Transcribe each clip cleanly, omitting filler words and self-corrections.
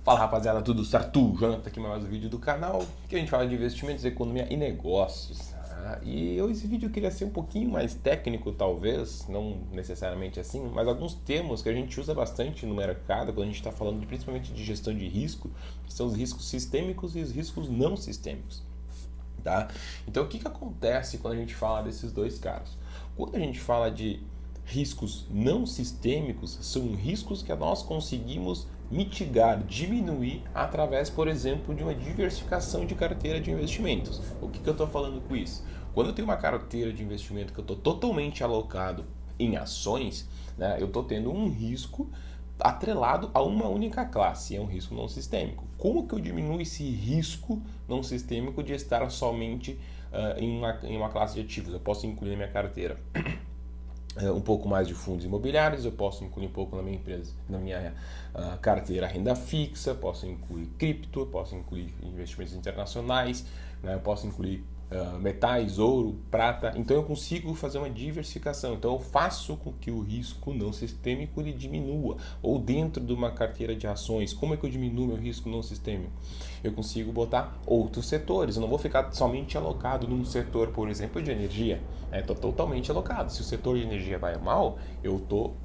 Fala rapaziada, tudo certo? Jonathan aqui mais um vídeo do canal que a gente fala de investimentos, economia e negócios. E esse vídeo eu queria ser um pouquinho mais técnico, talvez, não necessariamente assim, mas alguns termos que a gente usa bastante no mercado quando a gente está falando principalmente de gestão de risco, que são os riscos sistêmicos e os riscos não sistêmicos. Tá? Então o que acontece quando a gente fala desses dois caras? Quando a gente fala de riscos não sistêmicos, são riscos que nós conseguimos mitigar, diminuir através, por exemplo, de uma diversificação de carteira de investimentos. O que eu estou falando com isso? Quando eu tenho uma carteira de investimento que eu estou totalmente alocado em ações, né, eu estou tendo um risco atrelado a uma única classe, é um risco não sistêmico. Como que eu diminuo esse risco não sistêmico de estar somente em uma classe de ativos? Eu posso incluir na minha carteira um pouco mais de fundos imobiliários, eu posso incluir um pouco na minha empresa, na minha carteira renda fixa, posso incluir cripto, eu posso incluir investimentos internacionais, né, eu posso incluir metais, ouro, prata. Então eu consigo fazer uma diversificação. Então eu faço com que o risco não sistêmico ele diminua. Ou dentro de uma carteira de ações, como é que eu diminuo meu risco não sistêmico? Eu consigo botar outros setores. Eu não vou ficar somente alocado num setor, por exemplo, de energia. Estou totalmente alocado. Se o setor de energia vai mal, eu estou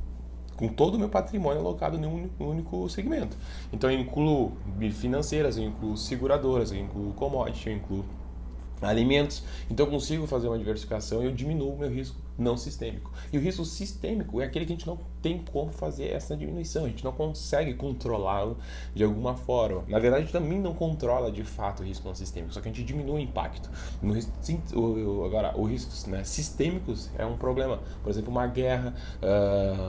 com todo o meu patrimônio alocado em um único segmento. Então eu incluo financeiras, eu incluo seguradoras, eu incluo commodity, eu incluo alimentos, então eu consigo fazer uma diversificação e eu diminuo o meu risco não sistêmico. E o risco sistêmico é aquele que a gente não tem como fazer essa diminuição, a gente não consegue controlá-lo de alguma forma. Na verdade, a gente também não controla de fato o risco não sistêmico, só que a gente diminui o impacto. Agora, os riscos, né, sistêmicos é um problema. Por exemplo, uma guerra,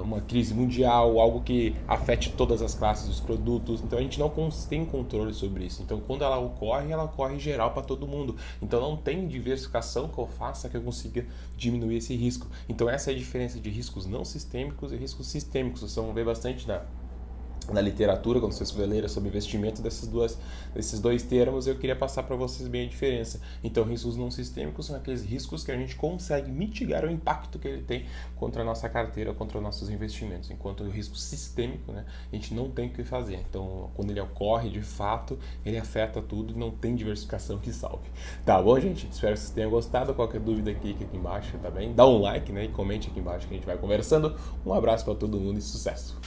uma crise mundial, algo que afete todas as classes dos produtos. Então a gente não tem controle sobre isso. Então quando ela ocorre geral para todo mundo. Então não tem diversificação que eu faça que eu consiga diminuir esse risco. Então essa é a diferença de riscos não sistêmicos e riscos sistêmicos. Vocês vão ver bastante na literatura, quando vocês forem ler sobre investimento desses dois termos, eu queria passar para vocês bem a diferença. Então, riscos não sistêmicos são aqueles riscos que a gente consegue mitigar o impacto que ele tem contra a nossa carteira, contra os nossos investimentos. Enquanto o risco sistêmico, né, a gente não tem o que fazer. Então, quando ele ocorre, de fato, ele afeta tudo e não tem diversificação que salve. Tá bom, gente? Espero que vocês tenham gostado. Qualquer dúvida aqui embaixo, tá bem? Dá um like, né, e comente aqui embaixo que a gente vai conversando. Um abraço para todo mundo e sucesso!